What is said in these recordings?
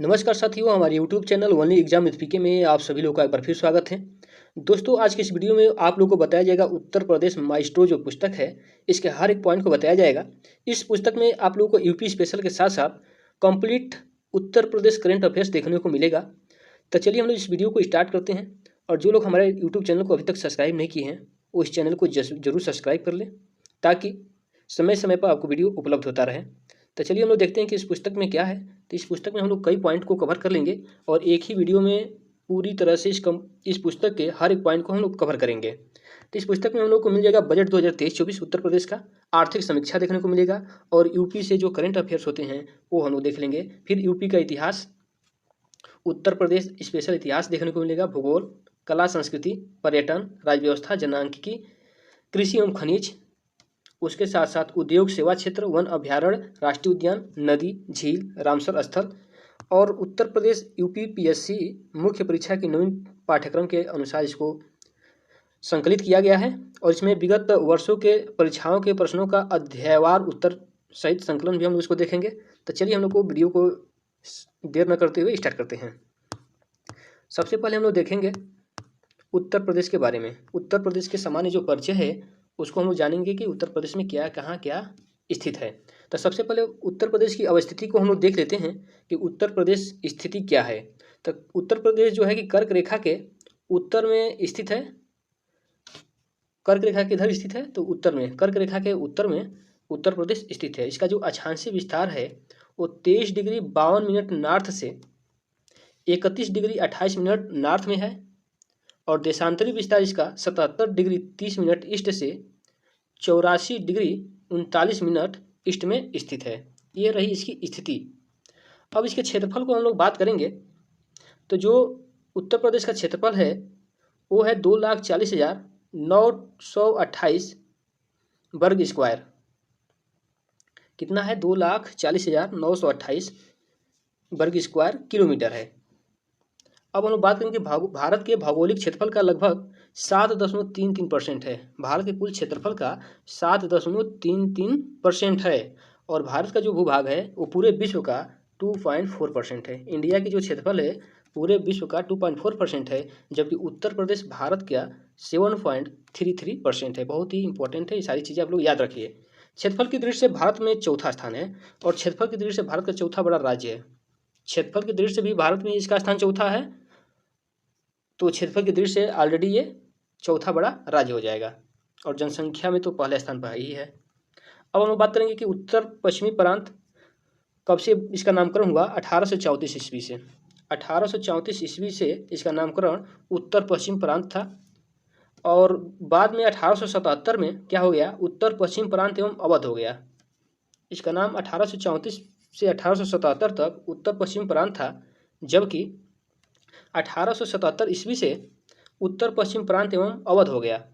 नमस्कार साथियों, हमारे YouTube channel only exam with PK में आप सभी लोगों का एक बार फिर स्वागत है। दोस्तों, आज की इस वीडियो में आप लोगों को बताया जाएगा उत्तर प्रदेश माइस्ट्रो जो पुस्तक है, इसके हर एक पॉइंट को बताया जाएगा। इस पुस्तक में आप लोगों को यूपी स्पेशल के साथ साथ complete Uttar Pradesh current affairs देखने को मिलेगा। तो चलिए हम लोग इस वीडियो को स्टार्ट करते हैं। और जो लोग हमारे यूट्यूब चैनल को अभी तक सब्सक्राइब नहीं किए हैं वो इस चैनल को जरूर सब्सक्राइब कर लें, ताकि समय समय पर आपको वीडियो उपलब्ध होता रहे। तो चलिए हम लोग देखते हैं कि इस पुस्तक में क्या है। तो इस पुस्तक में हम लोग कई पॉइंट को कवर कर लेंगे और एक ही वीडियो में पूरी तरह से इस पुस्तक के हर एक पॉइंट को हम लोग कवर करेंगे। तो इस पुस्तक में हम लोग को मिल जाएगा बजट 2023-24 उत्तर प्रदेश का, आर्थिक समीक्षा देखने को मिलेगा और यूपी से जो करंट अफेयर्स होते हैं वो हम लोग देख लेंगे। फिर यूपी का इतिहास, उत्तर प्रदेश स्पेशल इतिहास देखने को मिलेगा, भूगोल, कला संस्कृति, पर्यटन, राज्य व्यवस्था, जनांकिकी, कृषि एवं खनिज, उसके साथ साथ उद्योग सेवा क्षेत्र, वन अभ्यारण्य, राष्ट्रीय उद्यान, नदी, झील, रामसर स्थल। और उत्तर प्रदेश यूपीपीएससी मुख्य परीक्षा की नवीन पाठ्यक्रम के अनुसार इसको संकलित किया गया है और इसमें विगत वर्षों के परीक्षाओं के प्रश्नों का अध्यायवार उत्तर सहित संकलन भी हम लोग इसको देखेंगे। तो चलिए हम लोग को वीडियो को देर न करते हुए स्टार्ट करते हैं। सबसे पहले हम लोग देखेंगे उत्तर प्रदेश के बारे में। उत्तर प्रदेश के सामान्य जो परिचय है उसको हम लोग जानेंगे कि उत्तर प्रदेश में क्या कहाँ क्या स्थित है। तो सबसे पहले उत्तर प्रदेश की अवस्थिति को हम लोग देख लेते हैं कि उत्तर प्रदेश स्थिति क्या है। तो उत्तर प्रदेश जो है कि कर्क रेखा के उत्तर में स्थित है। कर्क रेखा किधर स्थित है? तो उत्तर में, कर्क रेखा के उत्तर में उत्तर प्रदेश स्थित है। इसका जो अक्षांशीय विस्तार है वो 23 डिग्री 52 मिनट नॉर्थ से 31 डिग्री 28 मिनट नॉर्थ में है और देशांतरी विस्तार इसका 77 डिग्री 30 मिनट ईस्ट से 84 डिग्री 39 मिनट ईस्ट में स्थित है। ये रही इसकी स्थिति। अब इसके क्षेत्रफल को हम लोग बात करेंगे तो जो उत्तर प्रदेश का क्षेत्रफल है वो है 2,40,928 वर्ग स्क्वायर। कितना है? 2,40,928 वर्ग स्क्वायर किलोमीटर है। अब हम लोग बात करेंगे भारत के भौगोलिक क्षेत्रफल का लगभग 7.33% है। भारत के कुल क्षेत्रफल का 7.33% है और भारत का जो भूभाग है वो पूरे विश्व का 2.4% है। इंडिया की जो क्षेत्रफल है पूरे विश्व का 2.4% है, जबकि उत्तर प्रदेश भारत का 7.33% है। बहुत ही इंपॉर्टेंट है, ये सारी चीज़ें आप लोग याद रखिए। क्षेत्रफल की दृष्टि से भारत में चौथा स्थान है और क्षेत्रफल की दृष्टि से भारत का चौथा बड़ा राज्य है। क्षेत्रफल की दृष्टि से भी भारत में इसका स्थान चौथा है, तो क्षेत्रफल की दृष्टि से ऑलरेडी ये चौथा बड़ा राज्य हो जाएगा और जनसंख्या में तो पहले स्थान पर ही है। अब हम लोग बात करेंगे कि उत्तर पश्चिमी प्रांत कब से इसका नामकरण हुआ? 1834 ईस्वी से। 1834 ईस्वी से इसका नामकरण उत्तर पश्चिम प्रांत था और बाद में 1877 में क्या हो गया? उत्तर पश्चिम प्रांत एवं अवध हो गया। इसका नाम 1834 से 1877 तक उत्तर पश्चिम प्रांत था, जबकि 1877 ईस्वी से उत्तर पश्चिम प्रांत एवं अवध हो गया।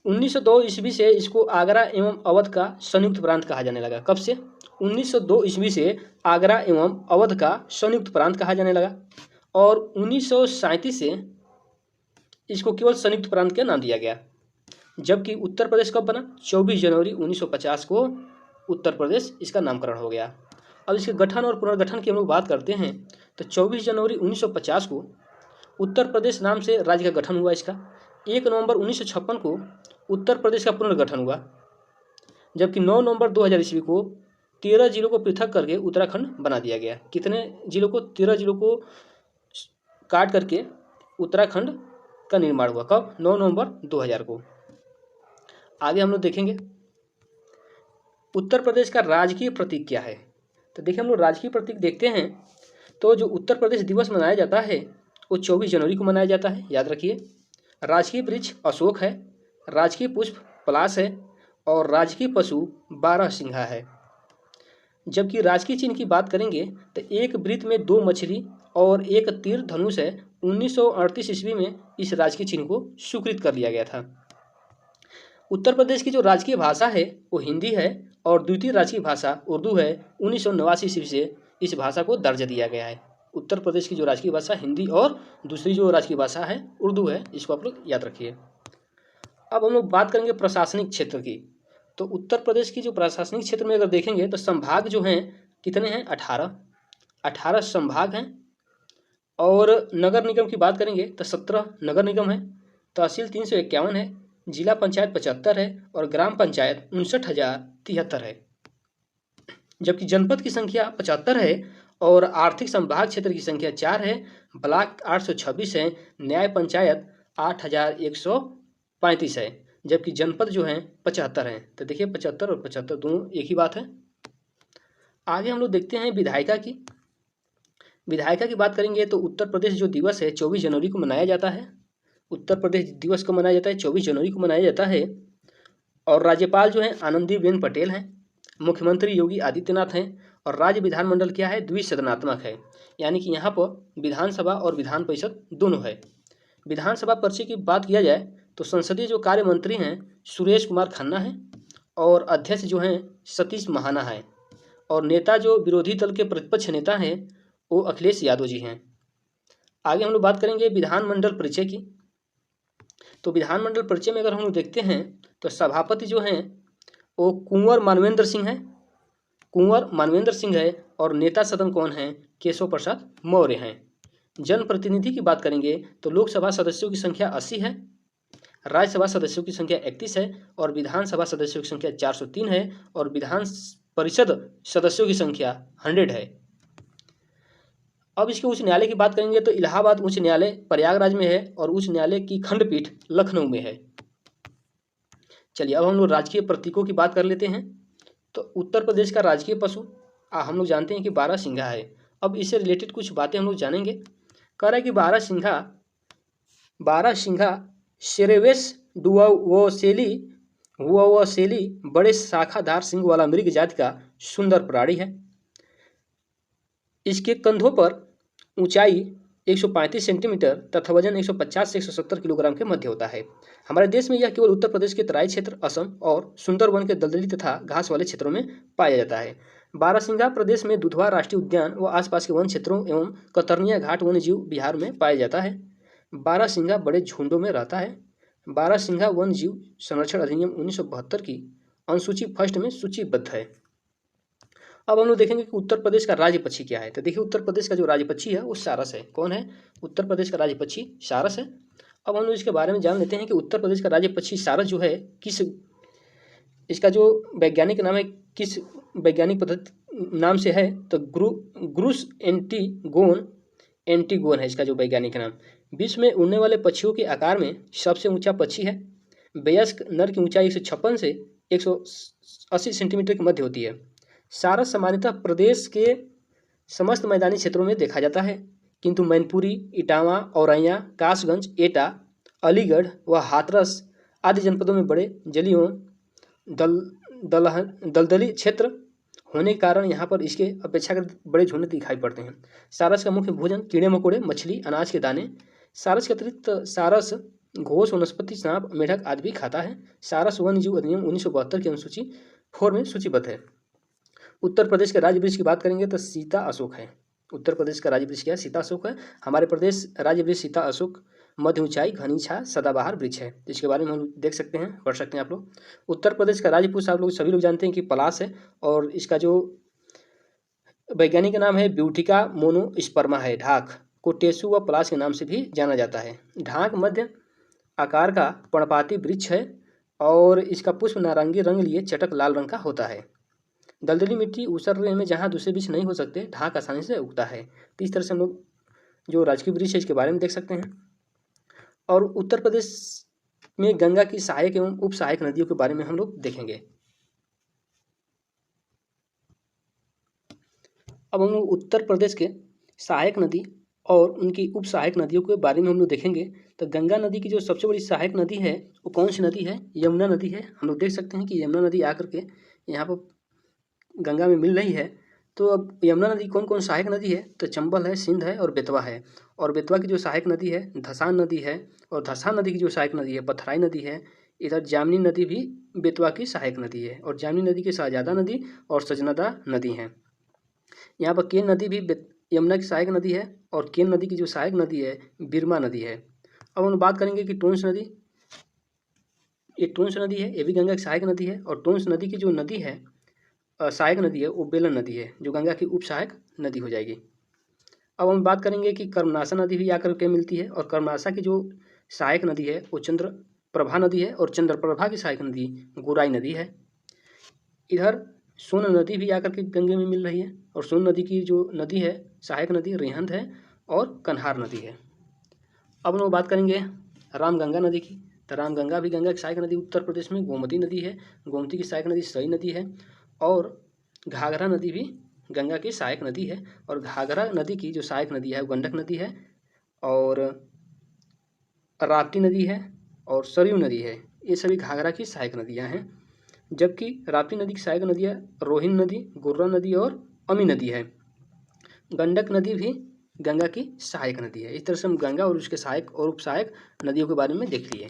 1902 ईस्वी से इसको आगरा एवं अवध का संयुक्त प्रांत कहा जाने लगा। कब से? 1902 ईस्वी से आगरा एवं अवध का संयुक्त प्रांत कहा जाने लगा और 1937 से इसको केवल संयुक्त प्रांत का नाम दिया गया। जबकि उत्तर प्रदेश कब बना? 24 जनवरी 1950 को उत्तर प्रदेश इसका नामकरण हो गया। अब इसके गठन और पुनर्गठन की हम लोग बात करते हैं तो 24 जनवरी 1950 को उत्तर प्रदेश नाम से राज्य का गठन हुआ। इसका 1 नवंबर 1956 को उत्तर प्रदेश का पुनर्गठन हुआ, जबकि 9 नवंबर 2000 ईस्वी को 13 जिलों को पृथक करके उत्तराखंड बना दिया गया। कितने जिलों को? 13 जिलों को काट करके उत्तराखंड का निर्माण हुआ। कब? 9 नवंबर 2000 को। आगे हम लोग देखेंगे उत्तर प्रदेश का राजकीय प्रतीक क्या है। तो देखिए हम लोग राजकीय प्रतीक देखते हैं तो जो उत्तर प्रदेश दिवस मनाया जाता है वो 24 जनवरी को मनाया जाता है, याद रखिए। राजकीय वृक्ष अशोक है, राजकीय पुष्प पलाश है और राजकीय पशु 12 सिंघा है। जबकि राजकीय चिन्ह की बात करेंगे तो एक वृत्त में 2 मछली और एक तीर धनुष है। 1938 ईस्वी में इस राजकीय चिन्ह को स्वीकृत कर लिया गया था। उत्तर प्रदेश की जो राजकीय भाषा है वो हिंदी है और द्वितीय राजकीय भाषा उर्दू है। 1989 ईस्वी से इस भाषा को दर्जा दिया गया है। उत्तर प्रदेश की जो राजकीय भाषा हिंदी और दूसरी जो राजकीय भाषा है उर्दू है, इसको आप लोग याद रखिए। अब हम लोग बात करेंगे प्रशासनिक क्षेत्र की। तो उत्तर प्रदेश की जो प्रशासनिक क्षेत्र में अगर देखेंगे तो संभाग जो हैं कितने हैं? 18। 18 संभाग हैं। और नगर निगम की बात करेंगे तो 17 नगर निगम है। तहसील 351 है। जिला पंचायत 75 है और ग्राम पंचायत 59,073 है। जबकि जनपद की संख्या 75 है और आर्थिक संभाग क्षेत्र की संख्या 4 है। ब्लॉक 826 है। न्याय पंचायत 8,135 है। जबकि जनपद जो है 75 है। तो देखिए 75 और 75 दोनों एक ही बात है। आगे हम लोग देखते हैं विधायिका की। विधायिका की बात करेंगे तो उत्तर प्रदेश जो दिवस है 24 जनवरी को मनाया जाता है। उत्तर प्रदेश दिवस को मनाया जाता है 24 जनवरी को मनाया जाता है। और राज्यपाल जो है आनंदीबेन पटेल हैं। मुख्यमंत्री योगी आदित्यनाथ हैं। और राज्य विधानमंडल क्या है, द्विसदनात्मक है, यानी कि यहाँ पर विधानसभा और विधान परिषद दोनों है। विधानसभा पर्चे की बात किया जाए तो संसदीय जो कार्य मंत्री हैं सुरेश कुमार खन्ना हैं और अध्यक्ष जो हैं सतीश महाना है। और नेता जो विरोधी दल के प्रतिपक्ष नेता हैं वो अखिलेश यादव जी हैं। आगे हम लोग बात करेंगे विधानमंडल परिचय की। तो विधानमंडल परिचय में अगर हम लोग देखते हैं तो सभापति जो हैं वो कुंवर मानवेंद्र सिंह है। कुंवर मानवेंद्र सिंह है। और नेता सदन कौन है, केशव प्रसाद मौर्य हैं। जनप्रतिनिधि की बात करेंगे तो लोकसभा सदस्यों की संख्या 80 है। राज्यसभा सदस्यों की संख्या 31 है। और विधानसभा सदस्यों की संख्या 403 है। और विधान परिषद सदस्यों की संख्या 100 है। अब इसके उच्च न्यायालय की बात करेंगे तो इलाहाबाद उच्च न्यायालय प्रयागराज में है और उच्च न्यायालय की खंडपीठ लखनऊ में है। चलिए अब हम लोग राजकीय प्रतीकों की बात कर लेते हैं। तो उत्तर प्रदेश का राजकीय पशु हम लोग जानते हैं कि बारहसिंघा है। अब इससे रिलेटेड कुछ बातें हम लोग जानेंगे। कह रहा है कि बारहसिंघा सेरेवेस डुआवोसेली बड़े शाखादार सिंग वाला मृग जाति का सुंदर प्राणी है। इसके कंधों पर ऊंचाई 135 सेंटीमीटर तथा वजन 150 से 170 किलोग्राम के मध्य होता है। हमारे देश में यह केवल उत्तर प्रदेश के तराई क्षेत्र, असम और सुंदरवन के दलदली तथा घास वाले क्षेत्रों में पाया जाता है। बारहसिंघा प्रदेश में दुधवा राष्ट्रीय उद्यान व आसपास के वन क्षेत्रों एवं कतरनिया घाट वन्य जीव बिहार में पाया जाता है। बारहसिंघा बड़े झुंडों में रहता है। बारहसिंघा वन्य जीव संरक्षण अधिनियम 1972 की अनुसूची फर्स्ट में सूचीबद्ध है। अब हम लोग देखेंगे कि उत्तर प्रदेश का राज्य पक्षी क्या है। तो देखिए उत्तर प्रदेश का जो राज्य पक्षी है वो सारस है। कौन है, उत्तर प्रदेश का राज्य पक्षी सारस है। अब हम लोग इसके बारे में जान लेते हैं कि उत्तर प्रदेश का राज्य पक्षी सारस जो है किस, इसका जो वैज्ञानिक नाम है, किस वैज्ञानिक पद्धति नाम से है, तो ग्रुस एंटीगोन है इसका जो वैज्ञानिक नाम। विश्व में उड़ने वाले पक्षियों के आकार में सबसे ऊंचा पक्षी है। वयस्क नर की ऊंचाई 156 से 180 सेंटीमीटर के मध्य होती है। सारस सामान्यतः प्रदेश के समस्त मैदानी क्षेत्रों में देखा जाता है, किंतु मैनपुरी, इटावा, औरैया, कासगंज, एटा, अलीगढ़ व हाथरस आदि जनपदों में बड़े जलीय दलदली क्षेत्र होने के कारण यहाँ पर इसके अपेक्षाकृत बड़े झुंड दिखाई पड़ते हैं। सारस का मुख्य भोजन कीड़े मकोड़े, मछली, अनाज के दाने। सारस के अतिरिक्त सारस घोष, वनस्पति, सांप, मेढक आदि भी खाता है। सारस वन्य जीव अधिनियम 1972 की अनुसूची 4 में सूचीबद्ध है। उत्तर प्रदेश के राज्य वृक्ष की बात करेंगे तो सीता अशोक है। उत्तर प्रदेश का राज्य वृक्ष क्या है, सीता अशोक है। हमारे प्रदेश राज्य वृक्ष सीता अशोक मध्य ऊंचाई घनी छाया सदाबहार वृक्ष है। इसके बारे में हम देख सकते हैं, पढ़ सकते हैं आप लोग। उत्तर प्रदेश का राज्य पुष्प आप लोग सभी लोग जानते हैं कि पलाश है और इसका जो वैज्ञानिक नाम है ब्यूटिका मोनोस्पर्मा है। ढाक को टेसु व पलाश के नाम से भी जाना जाता है। ढाक मध्य आकार का पर्णपाती वृक्ष है और इसका पुष्प नारंगी रंग लिए चटक लाल रंग का होता है। दलदली मिट्टी ऊसर में जहाँ दूसरे वृक्ष नहीं हो सकते, ढाक आसानी से उगता है। तो इस तरह से हम लोग जो राजकीय वृक्ष है इसके बारे में देख सकते हैं। और उत्तर प्रदेश में गंगा की सहायक एवं उप सहायक नदियों के बारे में हम लोग देखेंगे। अब हम लोग उत्तर प्रदेश के सहायक नदी और उनकी उप सहायक नदियों के बारे में हम लोग देखेंगे। तो गंगा नदी की जो सबसे बड़ी सहायक नदी है वो कौन सी नदी है, यमुना नदी है। हम लोग देख सकते हैं कि यमुना नदी आकर के यहाँ पर गंगा में मिल रही है। तो अब यमुना नदी कौन कौन सहायक नदी है, तो चंबल है, सिंध है और बेतवा है। और बेतवा की जो सहायक नदी है धसान नदी है। और धसान नदी की जो सहायक नदी है पथराई नदी है। इधर जामनी नदी भी बेतवा की सहायक नदी है। और जामनी नदी की शाहजादा नदी और सजनदा नदी हैं। यहाँ पर केन नदी भी यमुना की सहायक नदी है। और केन नदी की जो सहायक नदी है बिरमा नदी है। अब हम बात करेंगे कि टोंस नदी, ये टोंस नदी है, ये भी गंगा की सहायक नदी है। और टोंस नदी की जो नदी है सहायक नदी है वो बेलन नदी है, जो गंगा की उप सहायक नदी हो जाएगी। अब हम बात करेंगे कि कर्मनाशा नदी भी आकर के मिलती है, और कर्मनाशा की जो सहायक नदी है वो चंद्रप्रभा नदी है, और चंद्रप्रभा की सहायक नदी गोराई नदी है। इधर सोन नदी भी आकर के गंगे में मिल रही है, और सोन नदी की जो नदी है सहायक नदी रिहंद है और कन्हार नदी है। अब हम बात करेंगे रामगंगा नदी की। तो रामगंगा भी गंगा की सहायक नदी उत्तर प्रदेश में गोमती नदी है, गोमती की सहायक नदी सई नदी है, और घाघरा नदी भी गंगा की सहायक नदी है, और घाघरा नदी की जो सहायक नदी है वो गंडक नदी है, और राप्ती नदी है, और सरयू नदी है। ये सभी घाघरा की सहायक नदियाँ हैं, जबकि राप्ती नदी की सहायक नदियाँ रोहिन नदी, गुर्रा नदी और अमी नदी है। गंडक नदी भी गंगा की सहायक नदी है। इस तरह से हम गंगा और उसके सहायक और उपसहायक नदियों के बारे में देख लिए।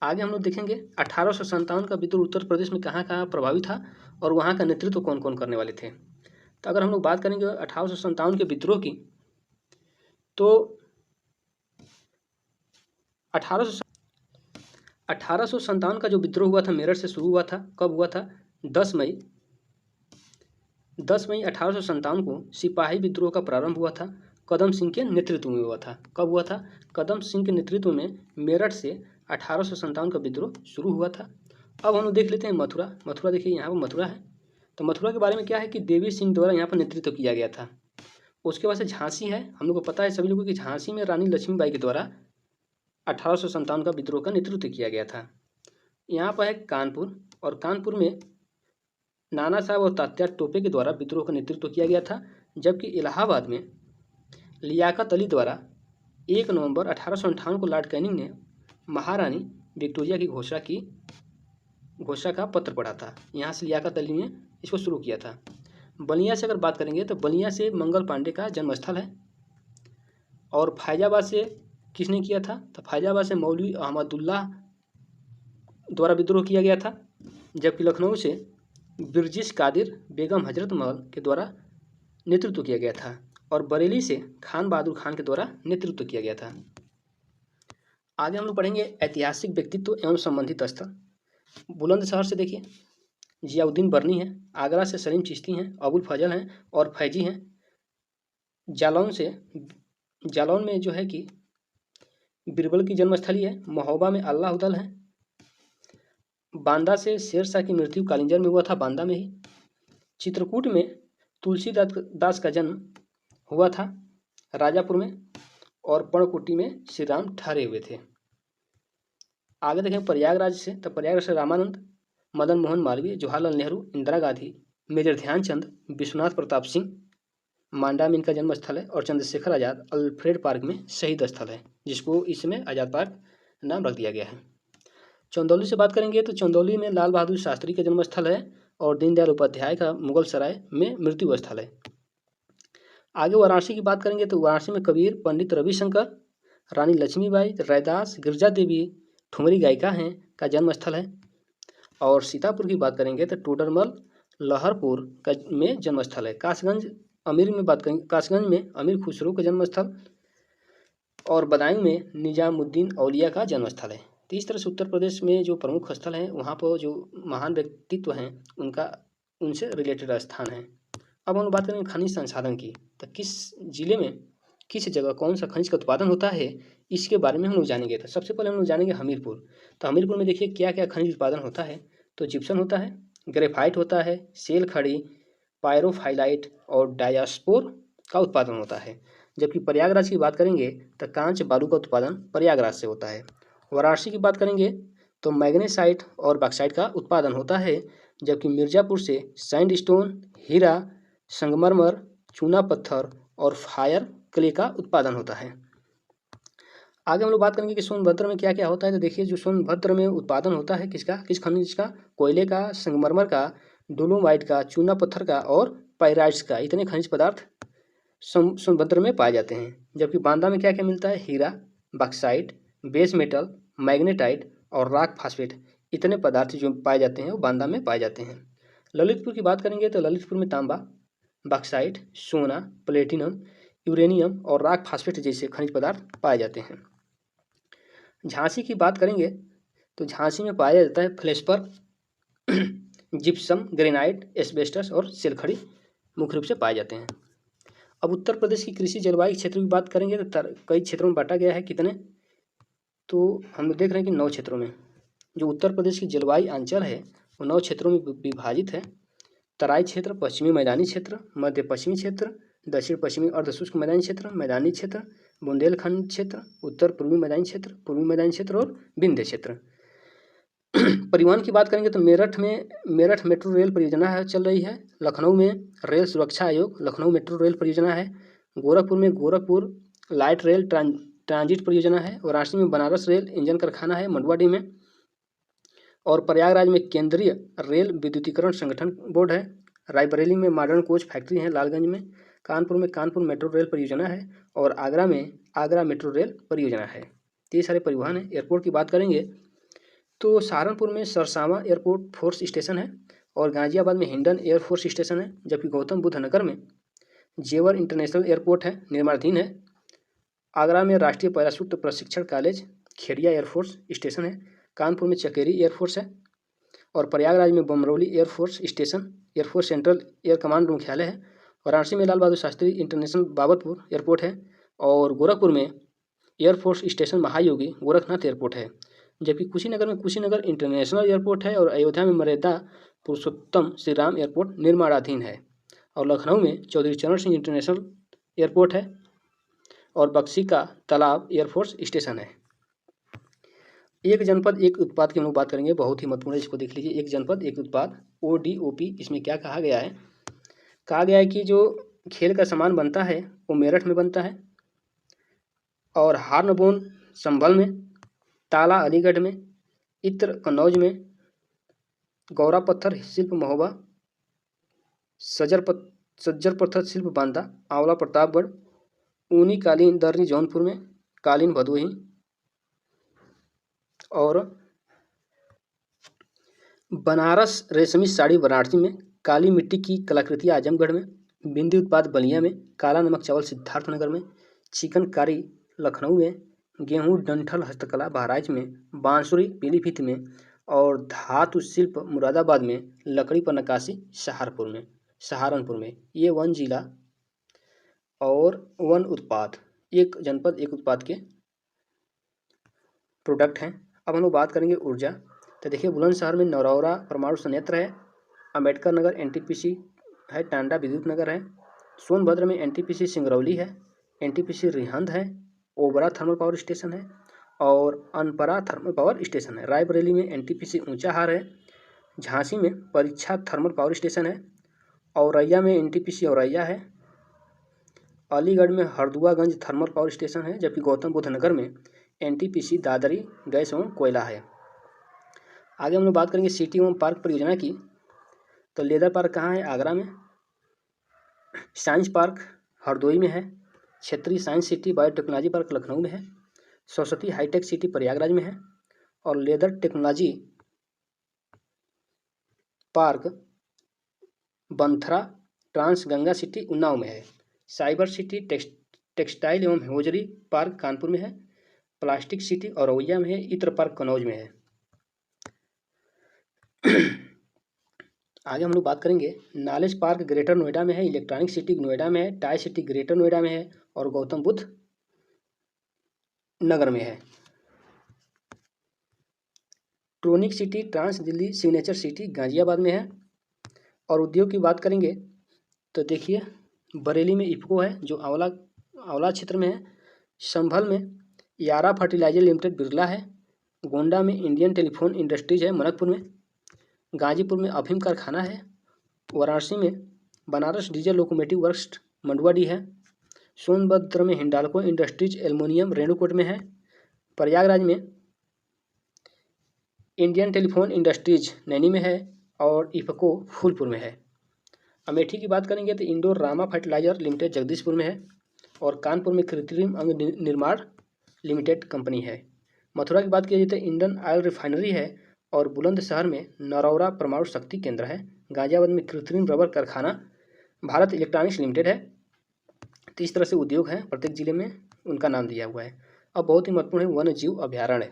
आगे हम लोग देखेंगे 1857 का विद्रोह उत्तर प्रदेश में कहाँ कहाँ प्रभावित था और वहाँ का नेतृत्व कौन कौन करने वाले थे। तो अगर हम लोग बात करेंगे 1857 के विद्रोह की, तो 1857 का जो विद्रोह हुआ था मेरठ से शुरू हुआ था। कब हुआ था? 10 मई 1857 को सिपाही विद्रोह का प्रारंभ हुआ था। कदम सिंह के नेतृत्व में हुआ था। कब हुआ था? कदम सिंह के नेतृत्व में मेरठ से 1857 का विद्रोह शुरू हुआ था। अब हम लोग देख लेते हैं मथुरा। मथुरा देखिए, यहाँ पर मथुरा है। तो मथुरा के बारे में क्या है कि देवी सिंह द्वारा यहाँ पर नेतृत्व किया गया था। उसके बाद से झांसी है। हम लोग को पता है सभी लोगों की झांसी में रानी लक्ष्मीबाई के द्वारा 1857 का विद्रोह का नेतृत्व किया गया था। यहाँ पर है कानपुर, और कानपुर में नाना साहब और तात्या टोपे के द्वारा विद्रोह का नेतृत्व किया गया था। जबकि इलाहाबाद में लियाकत अली द्वारा 1 नवंबर 1858 को लॉर्ड कैनिंग ने महारानी विक्टोरिया की घोषणा का पत्र पढ़ा था। यहाँ से लियाकत अली ने इसको शुरू किया था। बलिया से अगर बात करेंगे तो बलिया से मंगल पांडे का जन्मस्थल है। और फैजाबाद से किसने किया था? तो फैजाबाद से मौलवी अहमदुल्लाह द्वारा विद्रोह किया गया था। जबकि लखनऊ से बिरजिश कादिर बेगम हजरत महल के द्वारा नेतृत्व किया गया था, और बरेली से खान बहादुर खान के द्वारा नेतृत्व किया गया था। आगे हम लोग पढ़ेंगे ऐतिहासिक व्यक्तित्व एवं संबंधित स्थल। बुलंदशहर से देखिए जियाउद्दीन बर्नी है, आगरा से सलीम चिश्ती हैं, अबुल फजल हैं और फैजी हैं। जालौन में जो है कि बीरबल की जन्मस्थली है। महोबा में अल्लाह उदल है। बांदा से शेर शाह की मृत्यु कालिंजर में हुआ था, बांदा में ही। चित्रकूट में तुलसीदास का जन्म हुआ था राजापुर में, और पर्णकुटी में श्री राम ठहरे हुए थे। आगे देखें प्रयागराज से, तो प्रयागराज से रामानंद, मदन मोहन मालवीय, जवाहरलाल नेहरू, इंदिरा गांधी, मेजर ध्यानचंद, विश्वनाथ प्रताप सिंह, मांडा में इनका जन्म स्थल है, और चंद्रशेखर आज़ाद अल्फ्रेड पार्क में शहीद स्थल है, जिसको इसमें आज़ाद पार्क नाम रख दिया गया है। चंदौली से बात करेंगे तो चंदौली में लाल बहादुर शास्त्री का जन्म स्थल है, और दीनदयाल उपाध्याय का मुगल सराय में मृत्यु स्थल है। आगे वाराणसी की बात करेंगे तो वाराणसी में कबीर, पंडित रविशंकर, रानी लक्ष्मीबाई, रैदास, गिरजा देवी ठुमरी गायिका हैं का जन्म स्थल है। और सीतापुर की बात करेंगे तो टोडरमल लहरपुर का में जन्म स्थल है। कासगंज में अमीर खुसरो का जन्म स्थल, और बदायूं में निजामुद्दीन औलिया का जन्म स्थल है। तो इस तरह से उत्तर प्रदेश में जो प्रमुख स्थल हैं वहाँ पर जो महान व्यक्तित्व हैं उनसे रिलेटेड स्थान है। अब हम बात करेंगे खनिज संसाधन की, तो किस जिले में किस जगह कौन सा खनिज का उत्पादन होता है इसके बारे में हम लोग जानेंगे। तो सबसे पहले हम लोग जानेंगे हमीरपुर। तो हमीरपुर में देखिए क्या क्या खनिज उत्पादन होता है। तो जिप्सम होता है, ग्रेफाइट होता है, सेल खड़ी, पायरोफाइलाइट और डायास्पोर का उत्पादन होता है। जबकि प्रयागराज की बात करेंगे तो कांच बालू का उत्पादन प्रयागराज से होता है। वाराणसी की बात करेंगे तो मैग्नेसाइट और बॉक्साइट का उत्पादन होता है। जबकि मिर्ज़ापुर से सैंडस्टोन, हीरा, संगमरमर, चूना पत्थर और फायर क्ले का उत्पादन होता है। आगे हम लोग बात करेंगे कि सोनभद्र में क्या क्या होता है। तो देखिए जो सोनभद्र में उत्पादन होता है किस खनिज का? कोयले का, संगमरमर का, डोलोमाइट का, चूना पत्थर का और पाइराइट्स का। इतने खनिज पदार्थ सोनभद्र में पाए जाते हैं। जबकि बांदा में क्या क्या मिलता है? हीरा, बॉक्साइट, बेस मेटल, मैग्नेटाइट और रॉक फास्फेट। इतने पदार्थ जो पाए जाते हैं वो बांदा में पाए जाते हैं। ललितपुर की बात करेंगे तो ललितपुर में तांबा, बॉक्साइट, सोना, प्लेटिनम, यूरेनियम और रॉक फास्फेट जैसे खनिज पदार्थ पाए जाते हैं। झांसी की बात करेंगे तो झांसी में पाया जाता है फ्लेस्पर, जिप्सम, ग्रेनाइट, एस्बेस्टस और सेलखड़ी मुख्य रूप से पाए जाते हैं। अब उत्तर प्रदेश की कृषि जलवायु क्षेत्र की बात करेंगे तो कई क्षेत्रों में बांटा गया है। कितने, तो हम लोग देख रहे हैं कि 9 क्षेत्रों में जो उत्तर प्रदेश की जलवायु अंचल है वो 9 क्षेत्रों में विभाजित है। तराई क्षेत्र, पश्चिमी मैदानी क्षेत्र, मध्य पश्चिमी क्षेत्र, दक्षिण पश्चिमी अर्धशुष्क मैदानी क्षेत्र, मैदानी क्षेत्र, बुंदेलखंड क्षेत्र, उत्तर पूर्वी मैदानी क्षेत्र, पूर्वी मैदानी क्षेत्र और विंध्य क्षेत्र। परिवहन की बात करेंगे तो मेरठ मेट्रो रेल परियोजना है चल रही है। लखनऊ में रेल सुरक्षा आयोग लखनऊ मेट्रो रेल परियोजना है। गोरखपुर में गोरखपुर लाइट रेल ट्रांजिट परियोजना है। वाराणसी में बनारस रेल इंजन कारखाना है मंडुआडीह में। और प्रयागराज में केंद्रीय रेल विद्युतीकरण संगठन बोर्ड है। रायबरेली में मॉडर्न कोच फैक्ट्री है। लालगंज में कानपुर मेट्रो रेल परियोजना है। और आगरा में आगरा मेट्रो रेल परियोजना है। तो ये सारे परिवहन है। एयरपोर्ट की बात करेंगे तो सहारनपुर में सरसावा एयरपोर्ट फोर्स स्टेशन है और गाजियाबाद में हिंडन एयरफोर्स स्टेशन है। जबकि गौतम बुद्ध नगर में जेवर इंटरनेशनल एयरपोर्ट है, निर्माणाधीन है। आगरा में राष्ट्रीय पैराशूट प्रशिक्षण कॉलेज खेड़िया एयरफोर्स स्टेशन है। कानपुर में चकेरी एयरफोर्स है। और प्रयागराज में Bamrauli air force station air force central air command मुख्यालय है। वाराणसी में लाल बहादुर शास्त्री इंटरनेशनल बाबतपुर एयरपोर्ट है। और गोरखपुर में एयरफोर्स स्टेशन महायोगी गोरखनाथ एयरपोर्ट है। जबकि कुशीनगर में कुशीनगर इंटरनेशनल एयरपोर्ट है। और अयोध्या में मर्यादा पुरुषोत्तम श्री राम एयरपोर्ट निर्माणाधीन है। और लखनऊ में चौधरी चरण सिंह इंटरनेशनल एयरपोर्ट है। और बक्सी का तालाब एयरफोर्स स्टेशन है। एक जनपद एक उत्पाद की हम लोग बात करेंगे, बहुत ही महत्वपूर्ण है, इसको देख लीजिए। एक जनपद एक उत्पाद ODOP, इसमें क्या कहा गया है? कहा गया है कि जो खेल का सामान बनता है वो मेरठ में बनता है। और हार्नबोन संभल में, ताला अलीगढ़ में, इत्र कन्नौज में, गौरा पत्थर शिल्प महोबा, सज्जर पत्थर शिल्प बांदा, आंवला प्रतापगढ़, ऊनी कालीन दर्री जौनपुर में, कालीन भदोही, और बनारस रेशमी साड़ी वाराणसी में, काली मिट्टी की कलाकृति आजमगढ़ में, बिंदी उत्पाद बलिया में, काला नमक चावल सिद्धार्थनगर में, चिकनकारी लखनऊ में, गेहूं डंठल हस्तकला बहराइच में, बांसुरी पीलीभीत में, और धातु शिल्प मुरादाबाद में, लकड़ी पर नक्काशी सहारनपुर में। ये वन जिला और वन उत्पाद, एक जनपद एक उत्पाद के प्रोडक्ट हैं। अब हम लोग बात करेंगे ऊर्जा। तो देखिए, बुलंदशहर में नरौरा परमाणु संयंत्र है। अम्बेडकर नगर NTPC है। टांडा विद्युत नगर है। सोनभद्र में NTPC सिंगरौली है। NTPC रिहंद है। ओबरा थर्मल पावर स्टेशन है। और अनपरा थर्मल पावर स्टेशन है। रायबरेली में NTPC ऊंचाहार है। झांसी में परीक्षा थर्मल पावर स्टेशन है। औरैया में NTPC औरैया है। अलीगढ़ में हरदुआगंज थर्मल पावर स्टेशन है। जबकि गौतम बुद्ध नगर में NTPC दादरी गैस एवं कोयला है। आगे हम लोग बात करेंगे सिटी एवं पार्क परियोजना की। तो लेदर पार्क कहाँ है? आगरा में। साइंस पार्क हरदोई में है। क्षेत्रीय science city biotechnology park Lucknow में है। सरस्वती हाईटेक सिटी प्रयागराज में है। और leather technology park Banthra Trans Ganga city Unnao में है। साइबर सिटी टेक्सटाइल एवं हौजरी पार्क कानपुर में है। प्लास्टिक सिटी औरैया में है। इत्र पार्क कन्नौज में है। आगे हम लोग बात करेंगे नॉलेज पार्क ग्रेटर नोएडा में है। इलेक्ट्रॉनिक सिटी नोएडा में है। टाई सिटी ग्रेटर नोएडा में है। और गौतम बुद्ध नगर में है। Tronic city trans Delhi signature city Ghaziabad में है। और उद्योग की बात करेंगे तो देखिए, बरेली में इफ्को है जो आंवला क्षेत्र में है। संभल में यारा फर्टिलाइजर लिमिटेड बिरला है। गोंडा में इंडियन टेलीफोन इंडस्ट्रीज है मनकपुर में। गाजीपुर में अफीम कारखाना है। वाराणसी में Banaras diesel locomotive works Manduadih है। सोनभद्र में हिंडाल्को इंडस्ट्रीज एल्युमिनियम रेणुकूट में है। प्रयागराज में इंडियन टेलीफोन इंडस्ट्रीज नैनी में है। और इफको फूलपुर में है। अमेठी की बात करेंगे तो Indorama fertiliser limited Jagdishpur में है। और कानपुर में कृत्रिम अंग निर्माण लिमिटेड कंपनी है। मथुरा की बात की जाए तो इंडियन ऑयल रिफाइनरी है। और बुलंदशहर में नरौरा परमाणु शक्ति केंद्र है। गाजियाबाद में कृत्रिम रबर कारखाना भारत इलेक्ट्रॉनिक्स लिमिटेड है। तो इस तरह से उद्योग हैं, प्रत्येक जिले में उनका नाम दिया हुआ है। अब बहुत ही महत्वपूर्ण है वन्य जीव अभ्यारण्य।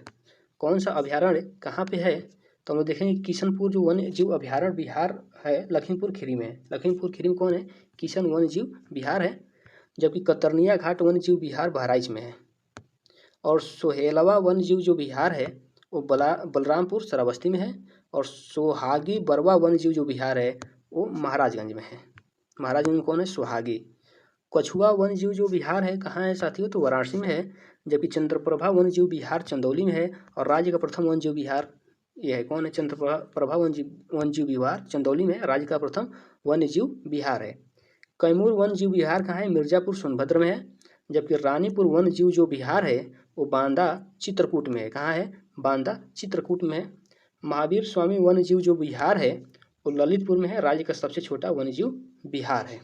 कौन सा अभ्यारण्य कहाँ पे है? तो हम लोग देखेंगे किशनपुर जो वन्य जीव अभ्यारण्य बिहार है, लखीमपुर खीरी में है। लखीमपुर खीरी में कौन है? किशन वन्य जीव विहार है। जबकि कतरनिया घाट वन्य जीव विहार बहराइच में है। और सोहेलवा वन्य जीव जो विहार है वो बलरामपुर श्रावस्ती में है। और सोहागी बरवा वन्य जीव जो विहार है वो महाराजगंज में है। महाराजगंज में कौन है? सोहागी। कछुआ वन्य जीव जो विहार है कहाँ है साथियों? तो वाराणसी में है। जबकि चंद्रप्रभा वन्य जीव विहार चंदौली में है। और राज्य का प्रथम वन्य जीव विहार यह है, कौन है? चंद्रप्रभा वन्य जीव विहार चंदौली में राज्य का प्रथम वन्य जीव विहार है। कैमूर वन्य जीव विहार कहाँ है? मिर्जापुर सोनभद्र में है। जबकि रानीपुर वन्य जीव जो विहार है वो बांदा चित्रकूट में है। कहाँ है? बांदा चित्रकूट में है। महावीर स्वामी वन्य जीव जो विहार है वो ललितपुर में है। राज्य का सबसे छोटा वन्य जीव विहार है।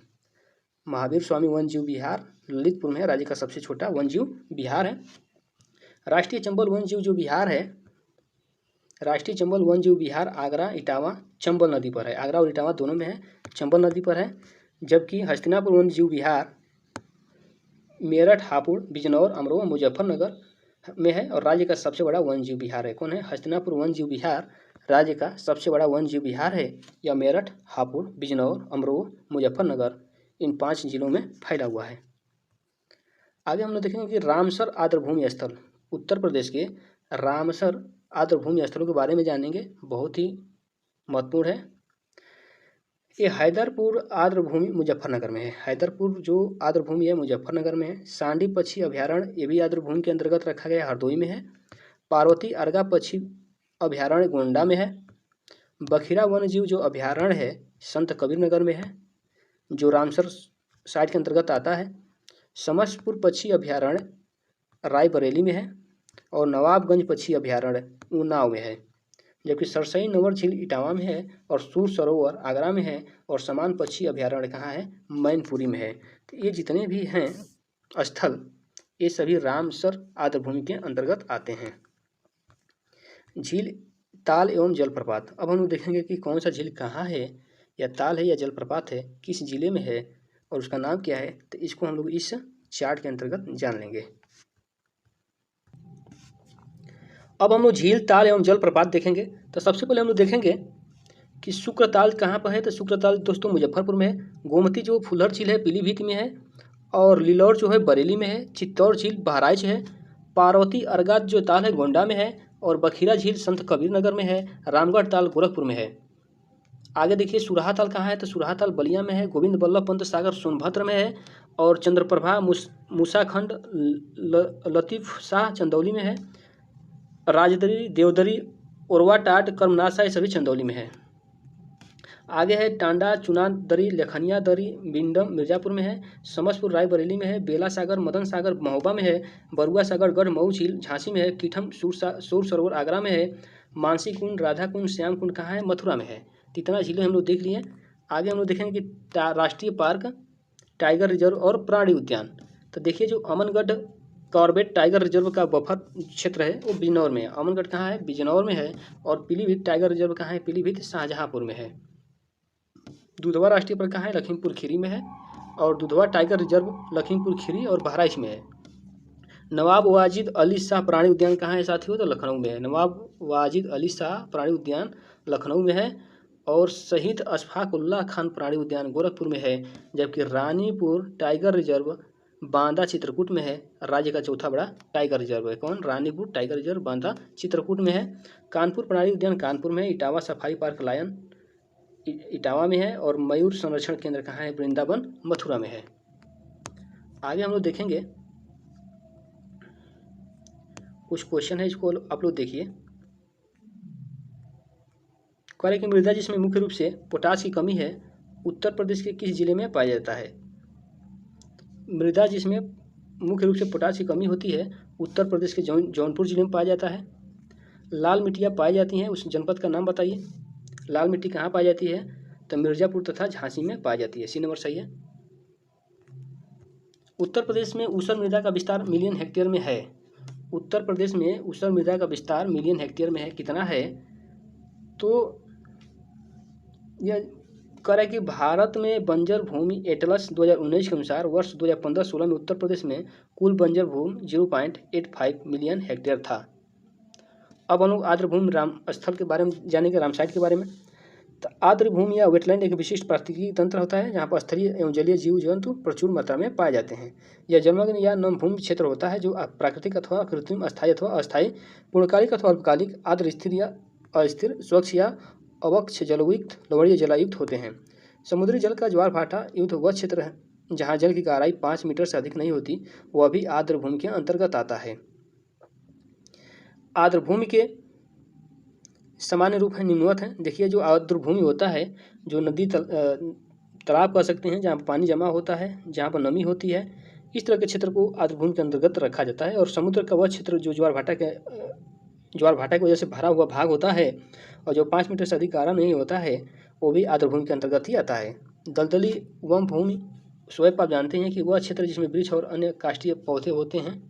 महावीर स्वामी वन्य जीव विहार ललितपुर में है। राज्य का सबसे छोटा वन्य जीव विहार है। राष्ट्रीय चंबल वन्य जीव जो विहार है, राष्ट्रीय चंबल वन्य जीव विहार आगरा इटावा चंबल नदी पर है। आगरा और इटावा दोनों में है, चंबल नदी पर है। जबकि हस्तिनापुर वन्य जीव विहार मेरठ, हापुड़, बिजनौर, अमरोहा, मुजफ्फरनगर में है। और राज्य का सबसे बड़ा वन्य जीव विहार है। कौन है? हस्तिनापुर वन्य जीव विहार राज्य का सबसे बड़ा वन्य जीव विहार है। यह मेरठ, हापुड़, बिजनौर, अमरोहा, मुजफ्फरनगर इन 5 जिलों में फैला हुआ है। आगे हम लोग देखेंगे कि रामसर आर्द्रभूमि स्थल, उत्तर प्रदेश के रामसर आर्द्रभूमि स्थलों के बारे में जानेंगे, बहुत ही महत्वपूर्ण है। ये हैदरपुर आर्द्रभूमि मुजफ्फरनगर में है। हैदरपुर जो आर्द्रभूमि है मुजफ्फरनगर में है। सांडी पक्षी अभ्यारण्य ये भी आर्द्रभूमि के अंतर्गत रखा गया, हरदोई में है। पार्वती अर्गा पक्षी अभ्यारण्य गोंडा में है। बखिरा वन्य जीव जो अभ्यारण्य है संत कबीर नगर में है, जो रामसर साइट के अंतर्गत आता है। समस्तपुर पक्षी अभ्यारण्य रायबरेली में है। और नवाबगंज पक्षी अभ्यारण्य उन्नाव में है। जबकि सरसई नंवर झील इटावा में है। और सूर सरोवर आगरा में है। और समान पक्षी अभ्यारण्य कहाँ है? मैनपुरी में है। तो ये जितने भी हैं स्थल ये सभी रामसर आर्द्रभूमि के अंतर्गत आते हैं। झील, ताल एवं जलप्रपात। अब हम देखेंगे कि कौन सा झील कहाँ है, या ताल है या जलप्रपात है, किस जिले में है और उसका नाम क्या है। तो इसको हम लोग इस चार्ट के अंतर्गत जान लेंगे। अब हम लोग झील, ताल एवं जलप्रपात देखेंगे। तो सबसे पहले हम लोग देखेंगे कि शुक्रताल कहाँ पर है। तो शुक्रताल दोस्तों मुजफ्फरपुर में है। गोमती जो फुलहर झील है पीलीभीत में है। और लिलौर जो है बरेली में है। चित्तौड़ झील बहराइच है। पार्वती अर्गा जो ताल है गोंडा में है। और बखिरा झील संत कबीर नगर में है। रामगढ़ ताल गोरखपुर में है। आगे देखिए सुराहा ताल कहाँ है। तो सुराहा ताल बलिया में है। गोविंद बल्लभ पंत सागर सोनभद्र में है। और चंद्रप्रभा मूसाखंड लतीफ शाह चंदौली में है। राजदरी, देवदरी, उर्वा टाट, कर्मनाथ शाह सभी चंदौली में है। आगे है टांडा, चुना दरी, लेखनिया दरी, बिंडम मिर्जापुर में है। समसपुर रायबरेली में है। बेला सागर, मदन सागर महोबा में है। बरुआ सागर गढ़ मऊ झील झांसी में है। कीठम सूर सरोवर आगरा में है। मानसी कुंड, राधा कुंड, श्याम कुंड कहाँ है? मथुरा में है। इतना झीलें हम लोग देख लिए। आगे हम लोग देखेंगे कि राष्ट्रीय पार्क, टाइगर रिजर्व और प्राणी उद्यान। तो देखिए जो अमनगढ़ कॉर्बेट टाइगर रिजर्व का बफर क्षेत्र है वो बिजनौर में है। अमनगढ़ कहाँ है? बिजनौर में है। और पीलीभीत टाइगर रिजर्व कहाँ है? पीलीभीत शाहजहाँपुर में है। दुधवा राष्ट्रीय पार्क कहाँ है? लखीमपुर खीरी में है। और दुधवा टाइगर रिजर्व लखीमपुर खीरी और बहराइच में है। नवाब वाजिद अली शाह प्राणी उद्यान कहाँ है साथियों? तो लखनऊ में है। नवाब वाजिद अली शाह प्राणी उद्यान लखनऊ में है। और शहीद अशफाक उल्लाह खान प्राणी उद्यान गोरखपुर में है। जबकि रानीपुर टाइगर रिजर्व बांदा चित्रकूट में है। राज्य का चौथा बड़ा टाइगर रिजर्व है। कौन? रानीपुर टाइगर रिजर्व बांदा चित्रकूट में है। कानपुर प्राणी उद्यान कानपुर में है। Etawah safari park lion Etawah में है। और मयूर संरक्षण केंद्र कहाँ है? वृंदावन मथुरा में है। आगे हम लोग देखेंगे कुछ क्वेश्चन है, इसको आप लोग देखिए। कार्य की मृदा जिसमें मुख्य रूप से पोटास की कमी है उत्तर प्रदेश के किस जिले में पाया जाता है? मृदा जिसमें मुख्य रूप से पोटास की कमी होती है उत्तर प्रदेश के जौनपुर जिले में पाया जाता है। लाल मिट्टियाँ पाई जाती हैं उस जनपद का नाम बताइए। लाल मिट्टी कहाँ पाई जाती है? तो मिर्जापुर तथा झांसी में पाई जाती है। सी नंबर सही है। उत्तर प्रदेश में ऊसर मृदा का विस्तार मिलियन हेक्टेयर में है। उत्तर प्रदेश में ऊसर मृदा का विस्तार मिलियन हेक्टेयर में है। कितना है? तो यह करें कि भारत में बंजर भूमि एटलस 2019 के अनुसार वर्ष 2015-16 में उत्तर प्रदेश में कुल बंजर भूमि 0.85 मिलियन हेक्टेयर था। अब हम लोग आर्द्रभूमि राम स्थल के बारे में जानेंगे, रामसाइट के बारे में। आर्द्र भूमि या वेटलैंड एक विशिष्ट पारिस्थितिकी तंत्र होता है जहाँ पर स्थलीय एवं जलीय जीव जंतु प्रचुर मात्रा में पाए जाते हैं। यह जलमग्न या नमभूमि क्षेत्र होता है जो प्राकृतिक अथवा कृत्रिम, अस्थायी अथवा अस्थायी, पूर्णकालिक अथवा अल्पकालिक, आर्द्र, स्थिर या अस्थिर, स्वच्छ या अवक्ष जलयुक्त, लवणीय जलायुक्त होते हैं। समुद्री जल का ज्वार भाटा युक्त वह क्षेत्र है जहाँ जल की गहराई 5 मीटर से अधिक नहीं होती, वह भी आर्द्र भूमि के अंतर्गत आता है। आर्द्र भूमि के सामान्य रूप है निम्नवत है। देखिए, जो आर्द्र भूमि होता है, जो नदी तालाब कह सकते हैं, जहाँ पर पानी जमा होता है, जहाँ पर नमी होती है, इस तरह के क्षेत्र को आर्द्र भूमि के अंतर्गत रखा जाता है। और समुद्र का वह क्षेत्र जो ज्वार भाटा की वजह से भरा हुआ भाग होता है और जो 5 मीटर से अधिक गहरा नहीं होता है, वो भी आर्द्र भूमि के अंतर्गत ही आता है। दलदली वन भूमि स्वयं आप जानते हैं कि वह क्षेत्र जिसमें वृक्ष और अन्य काष्ठीय पौधे होते हैं।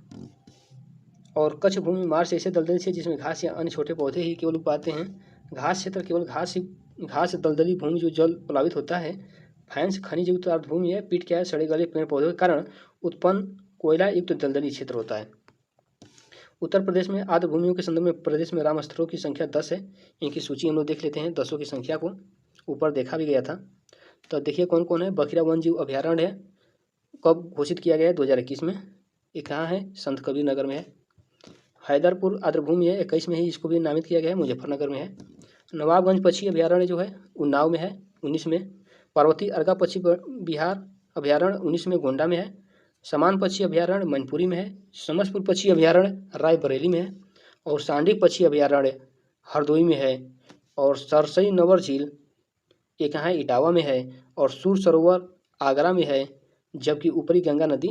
और कच्छ भूमि मार्श ऐसे दलदली से जिसमें घास या अन्य छोटे पौधे ही केवल उग पाते हैं। घास क्षेत्र केवल घास दलदली भूमि जो जल प्लावित होता है। फाइन्स खनिज युक्त आर्द्र भूमि है। पीट क्या है, सड़े गले पेड़ पौधों के कारण उत्पन्न कोयला युक्त दलदली क्षेत्र होता है। उत्तर प्रदेश में आर्द्र भूमियों के संदर्भ में प्रदेश में राम स्थलों की संख्या 10 है। इनकी सूची हम लोग देख लेते हैं। 10 की संख्या को ऊपर देखा भी गया था। तो देखिए कौन कौन है। बखिरा वन जीव अभ्यारण्य है, कब घोषित किया गया है, 2021 में। ये कहाँ है, संत कबीर नगर में है। हैदरपुर आर्द्र भूमि है, 21 में ही इसको भी नामित किया गया है, मुजफ्फरनगर में है। नवाबगंज पक्षी अभ्यारण्य जो है उन्नाव में है, 19 में। पार्वती अर्गा पक्षी बिहार अभ्यारण्य 19 में गोंडा में है। समान पक्षी अभ्यारण्य मैनपुरी में है। समसपुर पक्षी अभ्यारण्य रायबरेली में है। और सांडी पक्षी अभ्यारण्य हरदोई में है। और सरसई नवर झील ये कहाँ है, इटावा में है। और सूर सरोवर आगरा में है। जबकि ऊपरी गंगा नदी